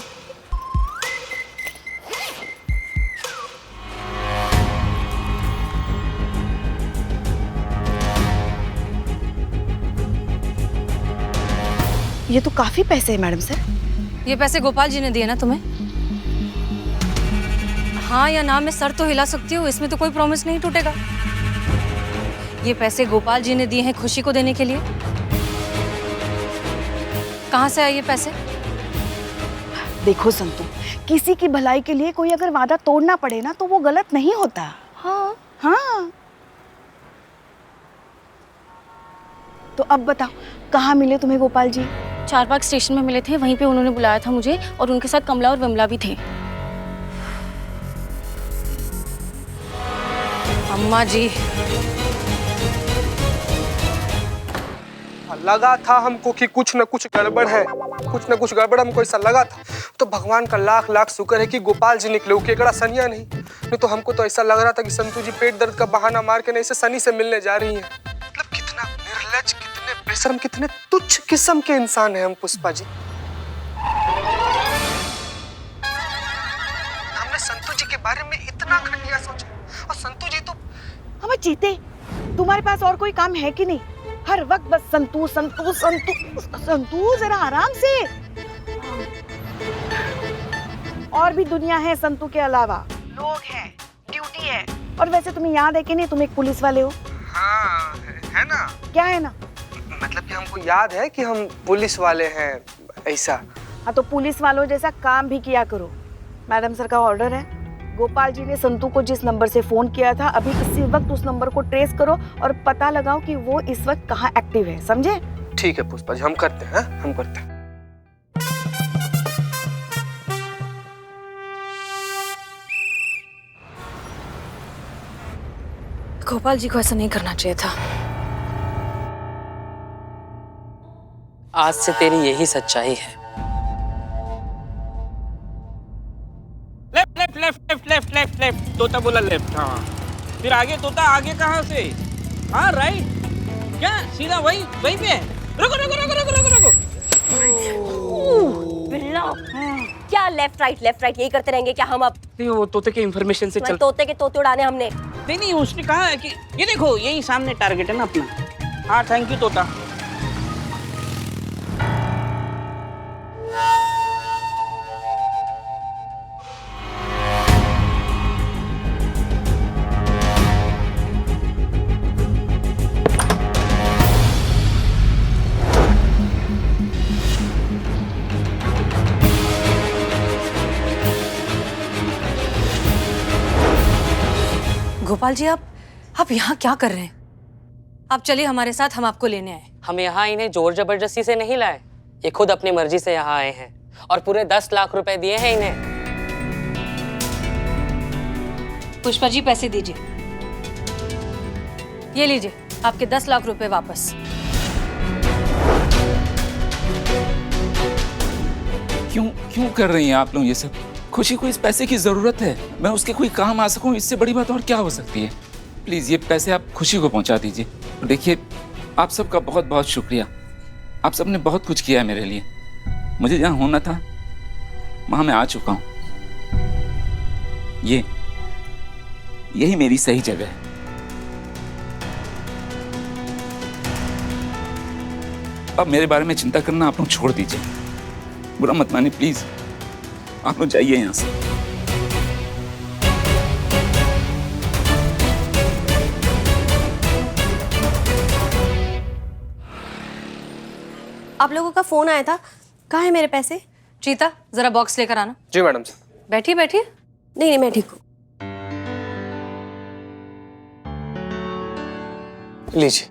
ये तो काफी पैसे है मैडम सर। ये पैसे गोपाल जी ने दिए ना तुम्हें? हाँ या ना में सर तो हिला सकती हूँ, इसमें तो कोई प्रॉमिस नहीं टूटेगा। ये पैसे गोपाल जी ने दिए हैं खुशी को देने के लिए। कहाँ से आए ये पैसे? देखो संतू, किसी की भलाई के लिए कोई अगर वादा तोड़ना पड़े ना तो वो गलत नहीं होता। हाँ। हाँ, तो अब बताओ कहाँ मिले तुम्हें गोपाल जी? चारबाग स्टेशन में मिले थे, वहीं पे उन्होंने बुलाया था मुझे और उनके साथ कमला और विमला भी थे। अम्मा जी, लगा था हमको कि कुछ न कुछ गड़बड़ है, कुछ न कुछ गड़बड़ हमको ऐसा लगा था। तो भगवान का लाख लाख शुक्र है कि गोपाल जी निकले, केकड़ा सनिया नहीं तो हमको तो ऐसा लग रहा था कि संतू जी पेट दर्द का बहाना मार के नहीं से सनी से मिलने जा रही हैं। मतलब कितना निर्लज, कितने बेशर्म, कितने तुच्छ किस्म के इंसान हैं हम पुष्पा जी। हमने संतू जी के बारे में इतना घटिया सोचा और संतू जी तो हमें जीते। तुम्हारे पास और कोई काम है कि नहीं? हर वक्त बस संतू संतू संतू संतू, जरा आराम से। और भी दुनिया है संतू के अलावा, लोग हैं, ड्यूटी है। और वैसे तुम्हें याद है कि नहीं, तुम एक पुलिस वाले हो। हाँ है ना। क्या है ना? मतलब कि हमको याद है कि हम पुलिस वाले हैं ऐसा। हाँ, तो पुलिस वालों जैसा काम भी किया करो। मैडम सर का ऑर्डर है। गोपाल जी ने संतू को जिस नंबर से फोन किया था, अभी इसी वक्त उस नंबर को ट्रेस करो और पता लगाओ कि वो इस वक्त कहाँ एक्टिव है, समझे? ठीक है पुष्पा जी, हम करते हैं, हम करते हैं। गोपाल जी को ऐसा नहीं करना चाहिए था। आज से तेरी यही सच्चाई है। Left left left left left left left तोता बोला लेफ्ट। हाँ, फिर आगे तोता, आगे कहाँ से? हाँ राइट। क्या सीधा वही वही पे है? रुको रुको रुको रुको रुको रुको। बिल्ला, क्या लेफ्ट राइट यही करते रहेंगे क्या हम अब? नहीं, वो तोते के इंफॉर्मेशन से चल। तोते के तोते उड़ाने हमने। नहीं नहीं, उसने कहा है कि ये देखो यही सामने टारगेट है ना अपना। हाँ थैंक यू तोता। गोपाल जी, आप यहाँ क्या कर रहे हैं? आप चलिए हमारे साथ, हम आपको लेने आए। हम यहाँ इन्हें जोर जबरदस्ती से नहीं लाए, ये खुद अपनी मर्जी से यहाँ आए हैं और पूरे 10 लाख रुपए दिए हैं इन्हें। पुष्पा जी पैसे दीजिए। ये लीजिए आपके 10 लाख रुपए वापस। क्यों कर रही हैं आप लोग ये सब? खुशी को इस पैसे की जरूरत है, मैं उसके कोई काम आ सकूं, इससे बड़ी बात और क्या हो सकती है? प्लीज ये पैसे आप खुशी को पहुंचा दीजिए। देखिए, आप सबका बहुत बहुत शुक्रिया। आप सबने बहुत कुछ किया है मेरे लिए। मुझे जहां होना था वहां मैं आ चुका हूं। यही मेरी सही जगह है। अब मेरे बारे में चिंता करना आप लोग छोड़ दीजिए। बुरा मत मानिए प्लीज, आप लोग जाइए यहां से। आप लोगों का फोन आया था, कहाँ है मेरे पैसे? चीता, जरा बॉक्स लेकर आना। जी मैडम। बैठिए बैठिए। नहीं मैं ठीक हूँ। लीजिए।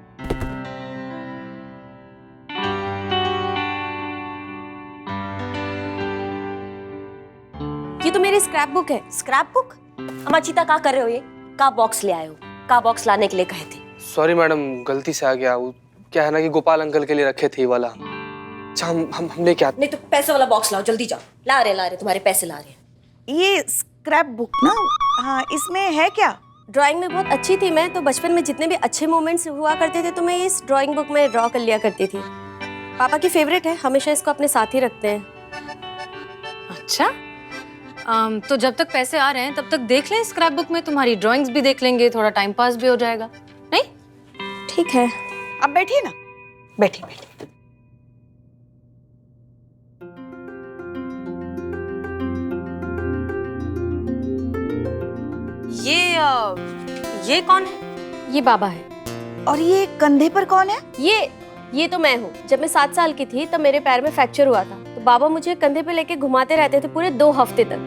ये तो मेरी स्क्रैप बुक है। Scrap book? अम्मा चीता क्या कर रहे हो? ये का बॉक्स ले आए हो? का बॉक्स लाने के लिए कहे थे? सॉरी मैडम, गलती से आ गया। वो क्या है ना कि गोपाल अंकल के लिए रखे थे ये वाला। अच्छा हम लेके आते। नहीं तो पैसे वाला बॉक्स लाओ, जल्दी जाओ। ला रहे तुम्हारे पैसे ला रहे। ये स्क्रैप बुक ना, हाँ, इसमें है क्या? ड्राइंग में बहुत अच्छी थी मैं, तो बचपन में जितने भी अच्छे मोमेंट्स हुआ करते थे तो मैं इस ड्राइंग बुक में ड्रॉ कर लिया करती थी। पापा की फेवरेट है, हमेशा इसको अपने साथ ही रखते हैं। अच्छा, तो जब तक पैसे आ रहे हैं तब तक देख लें स्क्रैप बुक में, तुम्हारी ड्राइंग्स भी देख लेंगे, थोड़ा टाइम पास भी हो जाएगा। नहीं? ठीक है। अब बैठिए ना, बैठिए। ये कौन है? ये बाबा है। और ये कंधे पर कौन है? ये तो मैं हूँ। जब मैं 7 साल की थी तब मेरे पैर में फ्रैक्चर हुआ था, तो बाबा मुझे कंधे पे लेके घुमाते रहते थे पूरे 2 हफ्ते तक।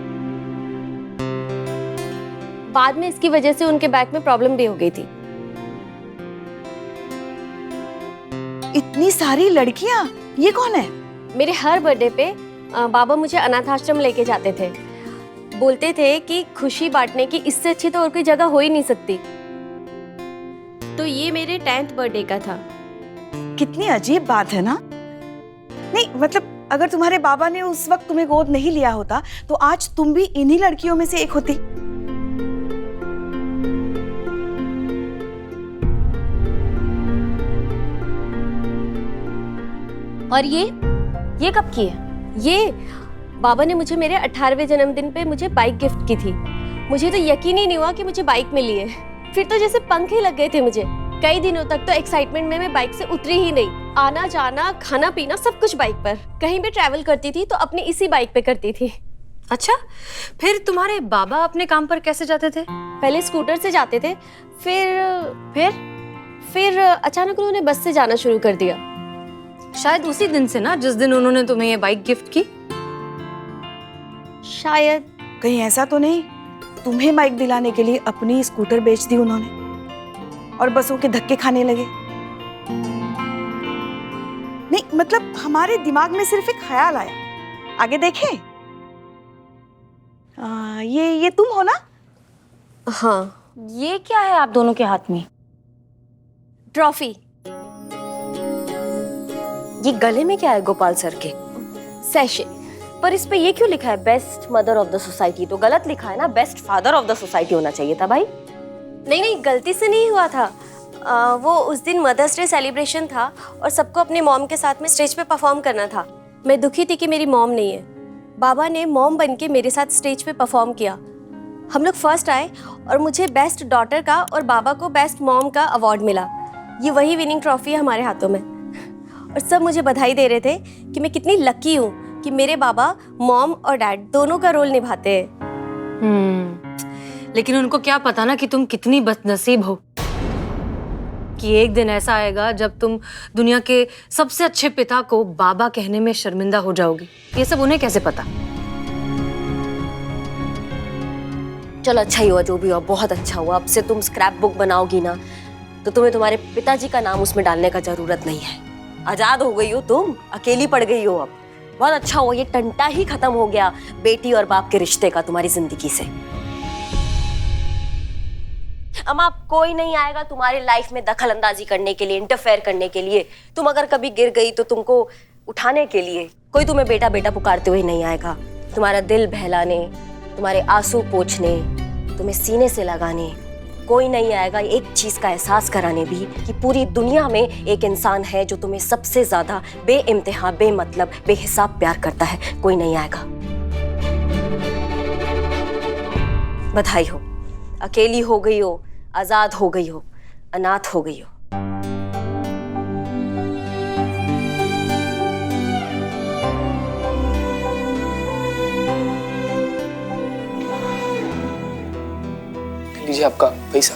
बाद में इसकी वजह से उनके बैक में प्रॉब्लम भी हो गई थी। इतनी सारी लड़कियां, ये कौन है? मेरे हर बर्थडे पे बाबा मुझे अनाथ आश्रम लेके जाते थे। बोलते थे कि खुशी बांटने की इससे अच्छी तो और कोई जगह हो ही नहीं सकती। तो ये मेरे 10th बर्थडे का था। कितनी अजीब बात है ना? नहीं मतलब अगर तुम्हारे बाबा ने उस वक्त तुम्हें गोद नहीं लिया होता तो आज तुम भी इन्हीं लड़कियों में से एक होती। और ये कब की है? ये बाबा ने मुझे मेरे 18वें जन्मदिन पे मुझे बाइक गिफ्ट की थी। मुझे तो यकीन ही नहीं हुआ कि मुझे बाइक मिली है। फिर तो जैसे पंख ही लग गए थे मुझे। कई दिनों तक तो एक्साइटमेंट में मैं बाइक से उतरी ही नहीं। आना जाना खाना पीना सब कुछ बाइक पर। कहीं भी ट्रैवल करती थी तो अपनी इसी बाइक पे करती थी। अच्छा, फिर तुम्हारे बाबा अपने काम पर कैसे जाते थे? पहले स्कूटर से जाते थे, फिर अचानक उन्होंने बस से जाना शुरू कर दिया। शायद उसी दिन से ना, जिस दिन उन्होंने तुम्हें ये बाइक गिफ्ट की। शायद। कहीं ऐसा तो नहीं तुम्हें बाइक दिलाने के लिए अपनी स्कूटर बेच दी उन्होंने और बसों के धक्के खाने लगे? नहीं मतलब हमारे दिमाग में सिर्फ एक ख्याल आया। आगे देखें। ये तुम हो ना? हाँ। ये क्या है आप दोनों के हाथ में? ट्रॉफी। ये गले में क्या है गोपाल सर के? सैशे। पर इस पे ये क्यों लिखा है best mother of the society? तो गलत लिखा है ना, best father of the society होना चाहिए था भाई। नहीं गलती से नहीं हुआ था। वो उस दिन मदर्स डे सेलिब्रेशन था और सबको अपने मॉम के साथ में स्टेज पे परफॉर्म करना था। मैं दुखी थी कि मेरी मॉम नहीं है। बाबा ने मॉम बन के मेरे साथ स्टेज पे परफॉर्म किया। हम लोग फर्स्ट आए और मुझे बेस्ट डॉटर का और बाबा को बेस्ट मॉम का अवार्ड मिला। ये वही विनिंग ट्रॉफी है हमारे हाथों में। और सब मुझे बधाई दे रहे थे कि मैं कितनी लकी हूँ कि मेरे बाबा मॉम और डैड दोनों का रोल निभाते हैं। लेकिन उनको क्या पता ना कि तुम कितनी बदनसीब हो, कि एक दिन ऐसा आएगा जब तुम दुनिया के सबसे अच्छे पिता को बाबा कहने में शर्मिंदा हो जाओगी। ये सब उन्हें कैसे पता? चलो अच्छा ही हुआ, जो भी हुआ बहुत अच्छा हुआ। अब से तुम स्क्रैप बुक बनाओगी ना तो तुम्हें तुम्हारे पिताजी का नाम उसमें डालने का जरूरत नहीं है। आजाद हो गई हो तुम, अकेली पड़ गई हो। अब बहुत अच्छा हुआ, ये टंटा ही खत्म हो गया बेटी और बाप के रिश्ते का तुम्हारी जिंदगी से। अम्मा कोई नहीं आएगा तुम्हारी लाइफ में दखल अंदाजी करने के लिए, इंटरफेयर करने के लिए। तुम अगर कभी गिर गई तो तुमको उठाने के लिए कोई तुम्हें बेटा बेटा पुकारते हुए नहीं आएगा। तुम्हारा दिल बहलाने, तुम्हारे आंसू पोंछने, तुम्हें सीने से लगाने कोई नहीं आएगा। एक चीज का एहसास कराने भी कि पूरी दुनिया में एक इंसान है जो तुम्हें सबसे ज्यादा बेइंतहा, बेमतलब, बेहिसाब प्यार करता है। कोई नहीं आएगा। बधाई हो, अकेली हो गई हो, आजाद हो गई हो, अनाथ हो गई हो। लीजिए आपका पैसा।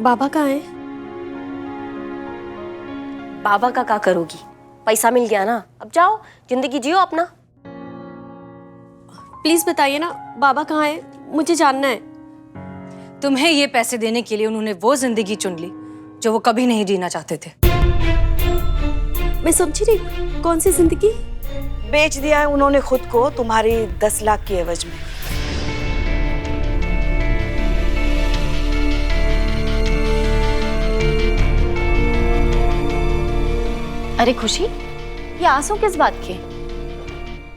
बाबा कहाँ है? बाबा का क्या करोगी? पैसा मिल गया ना, अब जाओ जिंदगी जियो अपना। प्लीज बताइए ना बाबा कहाँ है, मुझे जानना है। तुम्हें ये पैसे देने के लिए उन्होंने वो जिंदगी चुन ली जो वो कभी नहीं जीना चाहते थे। मैं समझी नहीं, कौन सी जिंदगी? बेच दिया है उन्होंने खुद को तुम्हारी 10 लाख की एवज में। अरे खुशी, ये आंसू किस बात के?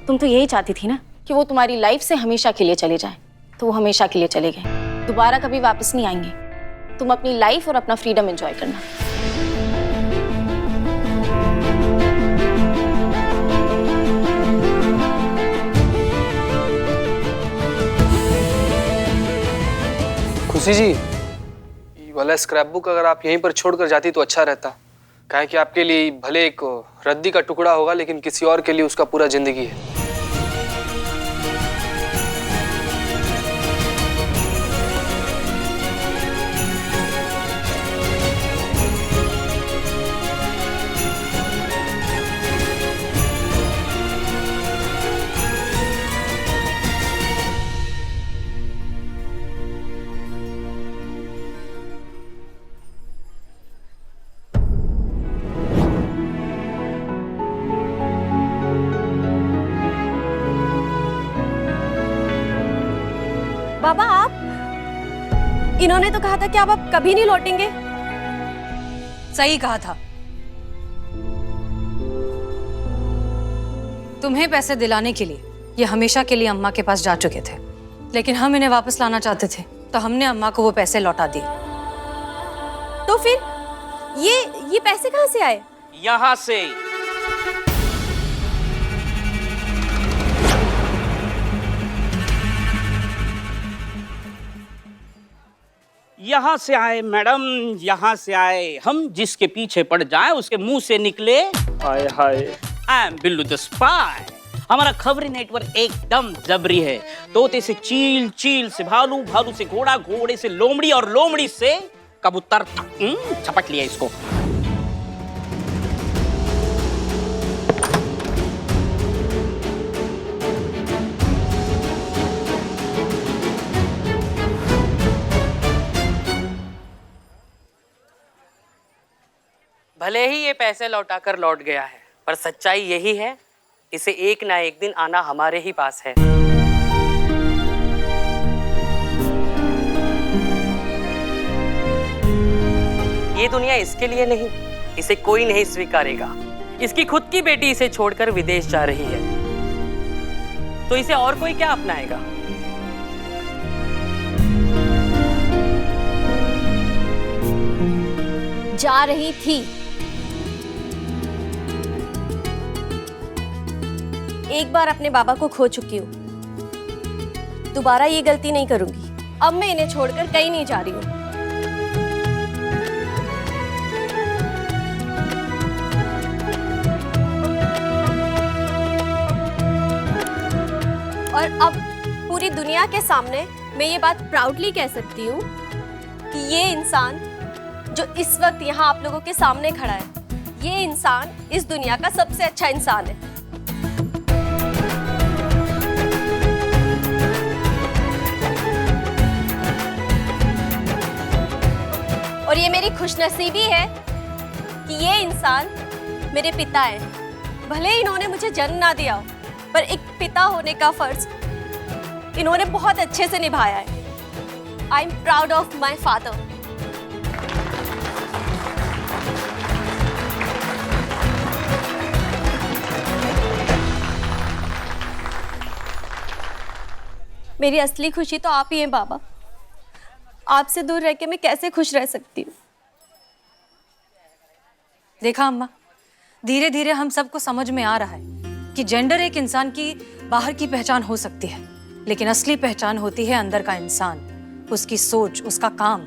तुम तो यही चाहती थी ना कि वो तुम्हारी लाइफ से हमेशा के लिए चले जाएं। तो वो हमेशा के लिए चले गए, दोबारा कभी वापस नहीं आएंगे। तुम अपनी लाइफ और अपना फ्रीडम एंजॉय करना। खुशी जी, ये वाला स्क्रैप बुक अगर आप यहीं पर छोड़कर जाती तो अच्छा रहता। काहे कि आपके लिए भले एक रद्दी का टुकड़ा होगा, लेकिन किसी और के लिए उसका पूरा जिंदगी है। बाबा आप, इन्होंने तो कहा था कि आप अब कभी नहीं लौटेंगे। सही कहा था। तुम्हें पैसे दिलाने के लिए ये हमेशा के लिए अम्मा के पास जा चुके थे, लेकिन हम इन्हें वापस लाना चाहते थे तो हमने अम्मा को वो पैसे लौटा दिए। तो फिर ये पैसे कहाँ से आए? यहाँ से। यहाँ से आए मैडम, यहाँ से आए। हम जिसके पीछे पड़ जाए उसके मुंह से निकले hi hi I am Billu the spy. हमारा खबरी नेटवर्क एकदम जबरी है। तोते से चील, चील से भालू, भालू से घोड़ा, घोड़े से लोमड़ी और लोमड़ी से कबूतर तक। झपट लिया इसको। भले ही ये पैसे लौटाकर लौट गया है, पर सच्चाई यही है, इसे एक ना एक दिन आना हमारे ही पास है। ये दुनिया इसके लिए नहीं, इसे कोई नहीं स्वीकारेगा। इसकी खुद की बेटी इसे छोड़कर विदेश जा रही है, तो इसे और कोई क्या अपनाएगा? जा रही थी। एक बार अपने बाबा को खो चुकी हूँ, दोबारा ये गलती नहीं करूंगी। अब मैं इन्हें छोड़कर कहीं नहीं जा रही हूँ। और अब पूरी दुनिया के सामने मैं ये बात प्राउडली कह सकती हूँ कि ये इंसान जो इस वक्त यहाँ आप लोगों के सामने खड़ा है, ये इंसान इस दुनिया का सबसे अच्छा इंसान है। और ये मेरी खुशनसीबी है कि ये इंसान मेरे पिता हैं। भले ही इन्होंने मुझे जन्म ना दिया हो, पर एक पिता होने का फर्ज इन्होंने बहुत अच्छे से निभाया है। I am proud of my father. मेरी असली खुशी तो आप ही हैं बाबा। आपसे दूर रह के मैं कैसे खुश रह सकती हूँ? देखा अम्मा, धीरे धीरे हम सबको समझ में आ रहा है कि जेंडर एक इंसान की बाहर की पहचान हो सकती है, लेकिन असली पहचान होती है अंदर का इंसान, उसकी सोच, उसका काम।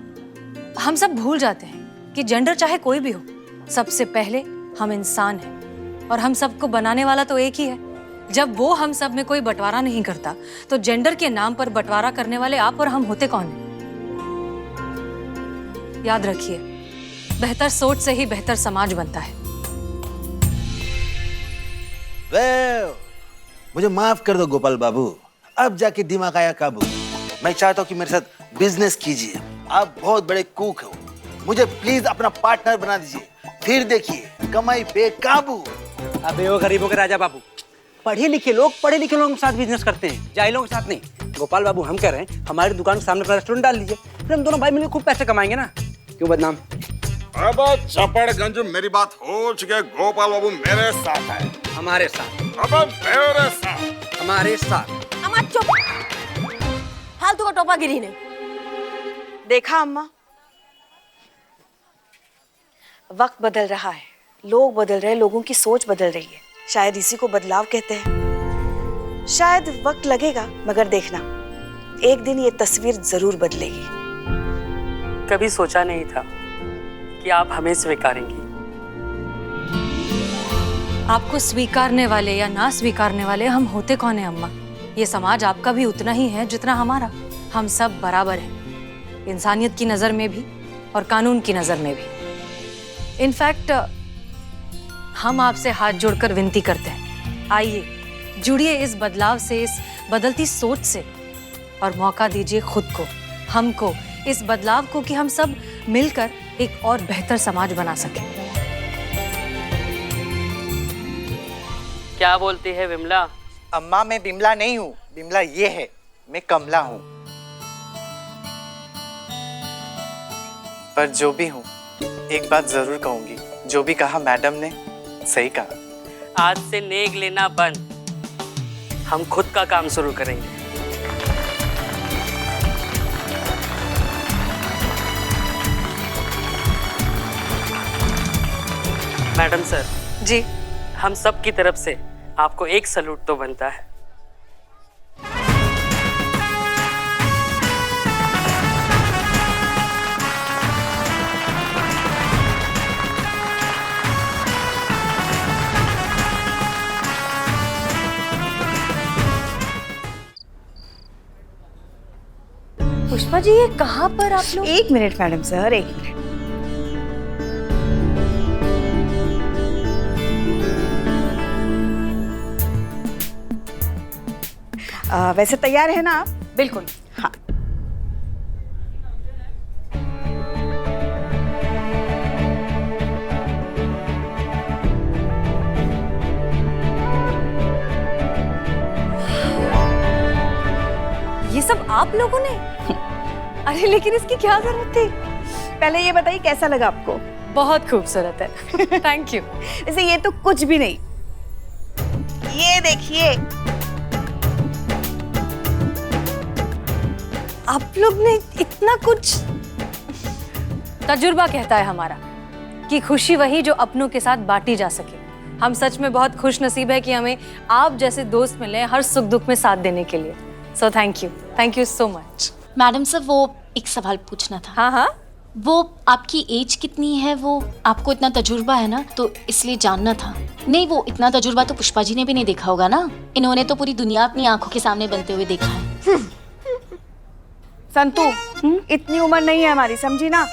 हम सब भूल जाते हैं कि जेंडर चाहे कोई भी हो, सबसे पहले हम इंसान हैं और हम सबको बनाने वाला तो एक ही है। जब वो हम सब में कोई बंटवारा नहीं करता, तो जेंडर के नाम पर बंटवारा करने वाले आप और हम होते कौन हैं? याद रखिए, बेहतर सोच से ही बेहतर समाज बनता है। मुझे माफ कर दो गोपाल बाबू, अब जाके दिमाग आया काबू। मैं चाहता हूँ कि मेरे साथ बिजनेस कीजिए। आप बहुत बड़े कुक हो, मुझे प्लीज अपना पार्टनर बना दीजिए, फिर देखिए कमाई बेकाबू। अबे ओ गरीबों के राजा बाबू, पढ़े लिखे लोग लोगों के साथ बिजनेस करते हैं, जाहिलों के साथ नहीं। गोपाल बाबू, हम कह रहे हैं हमारी दुकान के सामने अपना रेस्टोरेंट डाल लीजिए, फिर हम दोनों भाई मिलकर खूब पैसे कमाएंगे ना। क्यों बदनाम? अब चपड़गंज मेरी बात हो चुकी है। गोपाल बाबू मेरे साथ है। हमारे साथ? अब मेरे साथ। हमारे साथ। अम्मा चुप, फालतू का टोपा गिरी ने। देखा अम्मा, वक्त बदल रहा है, लोग बदल रहे हैं, लोगों की सोच बदल रही है। शायद इसी को बदलाव कहते हैं। शायद वक्त लगेगा, मगर देखना एक दिन ये तस्वीर जरूर बदलेगी। कभी सोचा नहीं था कि आप हमें स्वीकारेंगी। आपको स्वीकारने वाले या ना स्वीकारने वाले हम होते कौन है अम्मा? ये समाज आपका भी उतना ही है जितना हमारा। हम सब बराबर हैं, इंसानियत की नजर में भी और कानून की नजर में भी। इनफैक्ट हम आपसे हाथ जोड़कर विनती करते हैं, आइए जुड़िए इस बदलाव से, इस बदलती सोच से, और मौका दीजिए खुद को, हमको, इस बदलाव को, कि हम सब मिलकर एक और बेहतर समाज बना सकें। क्या बोलती है विमला? अम्मा, मैं बिमला नहीं हूँ, बिमला ये है, मैं कमला हूँ। पर जो भी हूँ, एक बात जरूर कहूंगी, जो भी कहा मैडम ने सही कहा। आज से नेक लेना बंद, हम खुद का काम शुरू करेंगे। मैडम सर जी, हम सब की तरफ से आपको एक सैल्यूट तो बनता है। पुष्पा जी, ये कहाँ पर आप लोग? एक मिनट मैडम सर, एक मिनट। वैसे तैयार है ना आप? बिल्कुल। हाँ। ये सब आप लोगों ने? अरे लेकिन इसकी क्या जरूरत थी? पहले ये बताइए कैसा लगा आपको? बहुत खूबसूरत है। Thank you. वैसे ये तो कुछ भी नहीं, ये देखिए, आप लोग ने इतना कुछ। तजुर्बा कहता है हमारा कि खुशी वही जो अपनों के साथ बांटी जा सके। हम सच में बहुत खुश नसीब है कि हमें आप जैसे दोस्त मिले हर सुख दुख में साथ देने के लिए। So thank you so much. Madam sir, वो एक सवाल पूछना था। हाँ हाँ, वो आपकी एज कितनी है? वो आपको इतना तजुर्बा है ना, तो इसलिए जानना था। नहीं, वो इतना तजुर्बा तो पुष्पा जी ने भी नहीं देखा होगा ना। इन्होंने तो पूरी दुनिया अपनी आंखों के सामने बनते हुए देखा है। संतू, इतनी उम्र नहीं है हमारी, समझी ना।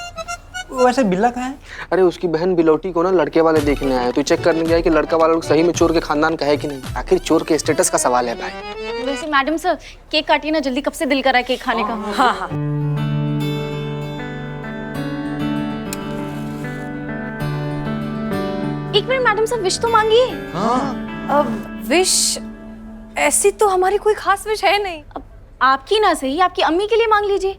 वैसे बिल्ला कहाँ है? अरे उसकी बहन बिलोटी को ना लड़के वाले देखने आए, तो चेक करने गया कि लड़का वाला लोग सही में चोर के खानदान का है कि नहीं। आखिर चोर के स्टेटस का सवाल है भाई। वैसे मैडम सर, केक काटिए ना जल्दी, कब से दिल कर रहा है केक खाने का। हाँ हाँ। एक मिनट मैडम सर, विश तो मांगिए। अब विश ऐसी तो हमारी कोई खास विश है नहीं। अब आपकी ना सही, आपकी अम्मी के लिए मांग लीजिए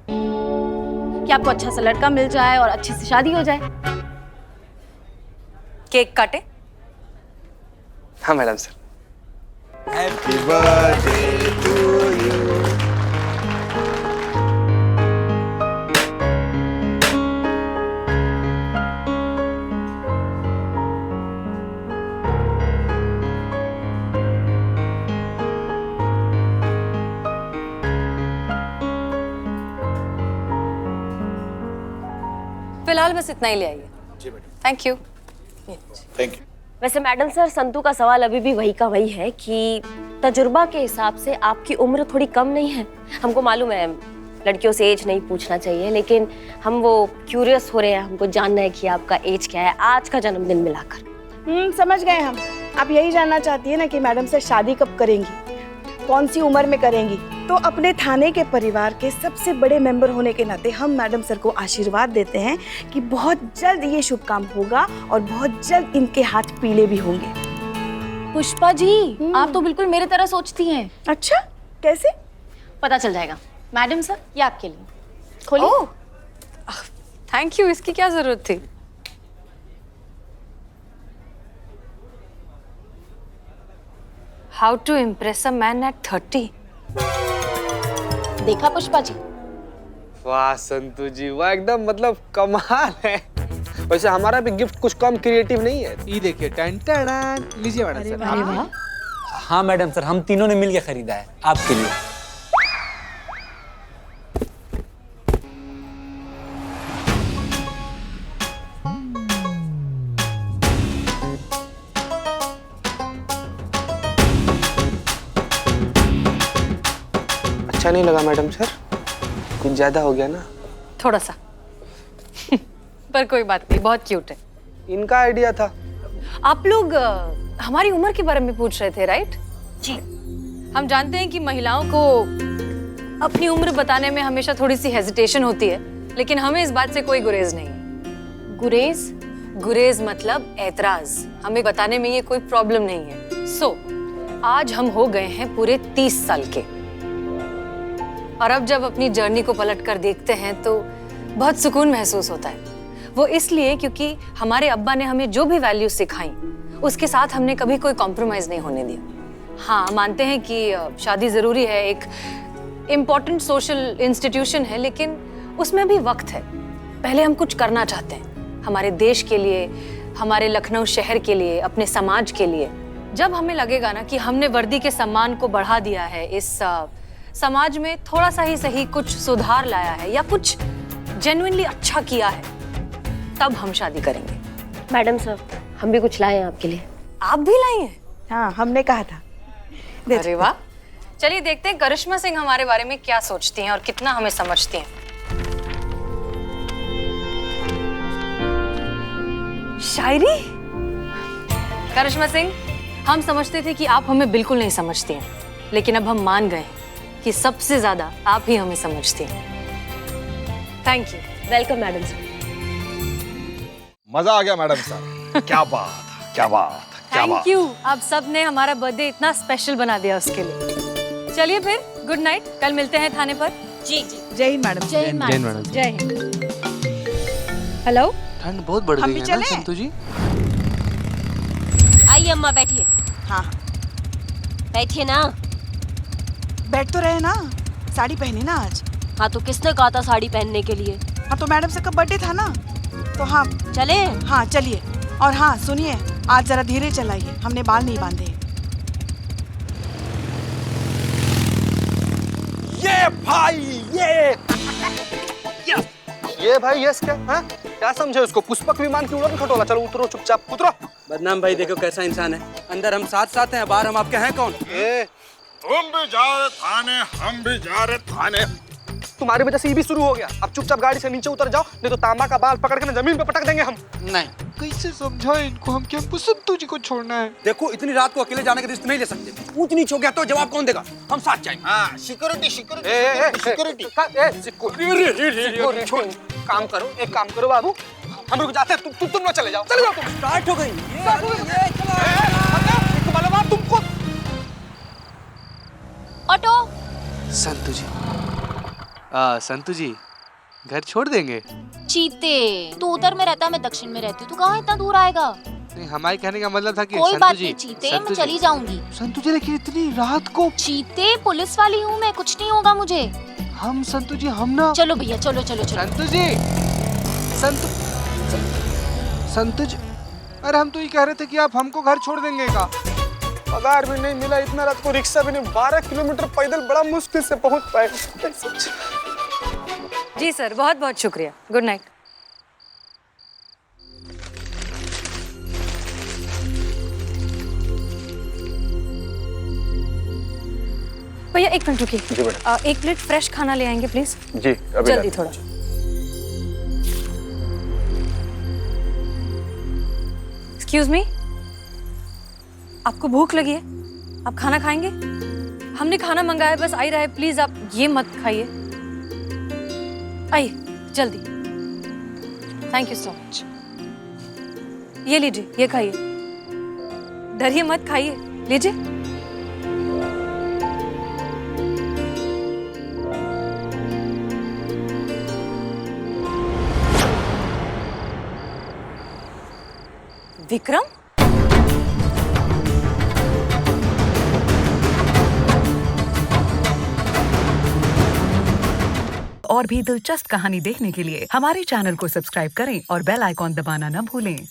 कि आपको अच्छा सा लड़का मिल जाए और अच्छे से शादी हो जाए। केक काटे? हाँ madam sir. Happy birthday to you. फिलहाल बस इतना ही ले आइए। जी madam. Thank you. Thank you. वैसे मैडम सर, संतू का सवाल अभी भी वही का वही है कि तजुर्बा के हिसाब से आपकी उम्र थोड़ी कम नहीं है। हमको मालूम है लड़कियों से एज नहीं पूछना चाहिए, लेकिन हम वो क्यूरियस हो रहे हैं, हमको जानना है कि आपका एज क्या है आज का जन्मदिन मिलाकर। समझ गए हम। आप यही जानना चाहती है ना कि मैडम से शादी कब करेंगी, कौन सी उम्र में करेंगी। तो अपने थाने के परिवार के सबसे बड़े मेंबर होने के नाते हम मैडम सर को आशीर्वाद देते हैं कि बहुत जल्द ये शुभ काम होगा और बहुत जल्द इनके हाथ पीले भी होंगे। पुष्पा जी, आप तो बिल्कुल मेरे तरह सोचती हैं। अच्छा, कैसे? पता चल जाएगा। मैडम सर, ये आपके लिए, खोलिए। थैंक यू, इसकी क्या जरूरत थी? How to impress a man at 30। देखा पुष्पा जी? वाह संतू जी, वाह, एकदम मतलब कमाल है। वैसे हमारा भी गिफ्ट कुछ कम क्रिएटिव नहीं है। ये देखिए, टन टन, लीजिए मैडम सर। अरे वाह। हाँ मैडम सर, हम तीनों ने मिलके खरीदा है आपके लिए। अच्छा नहीं लगा मैडम सर? कुछ ज्यादा हो गया ना? थोड़ा सा। पर कोई बात नहीं, बहुत क्यूट है। इनका आइडिया था। आप लोग हमारी उम्र के बारे में पूछ रहे थे, राइट? जी। हम जानते हैं कि महिलाओं को अपनी उम्र बताने में हमेशा थोड़ी सी हेजिटेशन होती है, लेकिन हमें इस बात से कोई गुरेज नहीं है। गुरेज? गुरेज मतलब ऐतराज। हमें बताने में ये कोई प्रॉब्लम नहीं है। सो आज हम हो गए हैं पूरे 30 साल के, और अब जब अपनी जर्नी को पलट कर देखते हैं तो बहुत सुकून महसूस होता है। वो इसलिए क्योंकि हमारे अब्बा ने हमें जो भी वैल्यूज सिखाई उसके साथ हमने कभी कोई कॉम्प्रोमाइज नहीं होने दिया। हाँ, मानते हैं कि शादी जरूरी है, एक इम्पोर्टेंट सोशल इंस्टीट्यूशन है, लेकिन उसमें भी वक्त है। पहले हम कुछ करना चाहते हैं हमारे देश के लिए, हमारे लखनऊ शहर के लिए, अपने समाज के लिए। जब हमें लगेगा ना कि हमने वर्दी के सम्मान को बढ़ा दिया है, इस समाज में थोड़ा सा ही सही कुछ सुधार लाया है या कुछ जेन्युइनली अच्छा किया है, तब हम शादी करेंगे। मैडम सर, हम भी कुछ लाए हैं आपके लिए। आप भी लाई हैं? हाँ, हमने कहा था। अरे वाह। चलिए देखते हैं करिश्मा सिंह हमारे बारे में क्या सोचती हैं और कितना हमें समझती हैं। शायरी? करिश्मा सिंह, हम समझते थे कि आप हमें बिल्कुल नहीं समझती हैं, लेकिन अब हम मान गए हैं कि सबसे ज्यादा आप ही हमें समझती हैं। Thank you. Welcome madam sir. मजा आ गया मैडम साहब। क्या बात, क्या बात, क्या बात। Thank you. आप सब ने हमारा बर्थडे इतना स्पेशल बना दिया उसके लिए। चलिए फिर, गुड नाइट। कल मिलते हैं थाने पर। जी जी। जय हिंद मैडम। जय हिंद मैडम। जय हिंद। हेलो। ठंड बहुत बढ़ हम गई भी है ना चलें? संतू जी। आइए अम्मा बैठिए। हाँ बैठिए ना। बैठ तो रहे ना, साड़ी पहनी ना आज। हाँ तो किसने कहा था साड़ी पहनने के लिए? हाँ तो मैडम से कब बर्थडे था ना, तो हाँ चले? हाँ चलिए। और हाँ सुनिए, आज जरा धीरे चलाइए, हमने बाल नहीं बांधे। ये भाई ये भाई यस क्या है? क्या समझे उसको? पुष्पक विमान की उड़न खटोला। चलो उतरो चुपचाप उतरो। बदनाम भाई देखो कैसा इंसान है। अंदर हम साथ साथ हैं, बाहर हम आपके हैं कौन? तुम भी जा रहे थाने, हम भी जा रहे थाने। तुम्हारी वजह से ये भी शुरू हो गया। अब चुपचाप गाड़ी से नीचे उतर जाओ, नहीं तो तांबा का बाल पकड़ के ना जमीन पे पटक देंगे हम। नहीं। कैसे समझाए इनको हम कि हमको संतू जी को छोड़ना है? देखो इतनी रात को अकेले जाने का रिस्क नहीं ले सकते। ऊंच नीच हो गया तो जवाब कौन देगा? हम साथ जाएंगे। हाँ, सिक्योरिटी सिक्योरिटी सिक्योरिटी। काम करो, एक काम करो बाबू, हम रुक जाते हैं। तुम लोग चले जाओ, चले जाओ तुम। स्टार्ट हो गई। तुमको ऑटो। संतू जी, संतू जी घर छोड़ देंगे? चीते, तू उत्तर में रहता, मैं दक्षिण में रहती हूँ, तू कहाँ इतना दूर आएगा? नहीं, हमारे कहने का मतलब था कि कोई संतू बात जी, नहीं चीते, संतू मैं जी, चली जाऊंगी। संतू जी लेकिन इतनी रात को। चीते, पुलिस वाली हूँ मैं, कुछ नहीं होगा मुझे। हम संतू जी, हम ना। चलो भैया, चलो चलो चलो। संतू जी, संतू जी, अरे हम तो ये कह रहे थे कि आप हमको घर छोड़ देंगे का? पगार भी नहीं मिला, इतना रात को रिक्शा भी नहीं, 12 किलोमीटर पैदल बड़ा मुश्किल से पहुंच पाए। जी सर, बहुत बहुत शुक्रिया। Good night. भैया एक मिनट रुकिए। जी मैडम। एक प्लेट फ्रेश खाना ले आएंगे प्लीज। जी अभी जल्दी थोड़ा। एक्सक्यूज मी, आपको भूख लगी है? आप खाना खाएंगे? हमने खाना मंगाया, बस आ ही रहा है, प्लीज आप ये मत खाइए। आइए जल्दी। Thank you so much. ये लीजिए, ये खाइए। डरिए मत, खाइए, लीजिए। विक्रम, और भी दिलचस्प कहानी देखने के लिए हमारे चैनल को सब्सक्राइब करें और बेल आइकॉन दबाना न भूलें।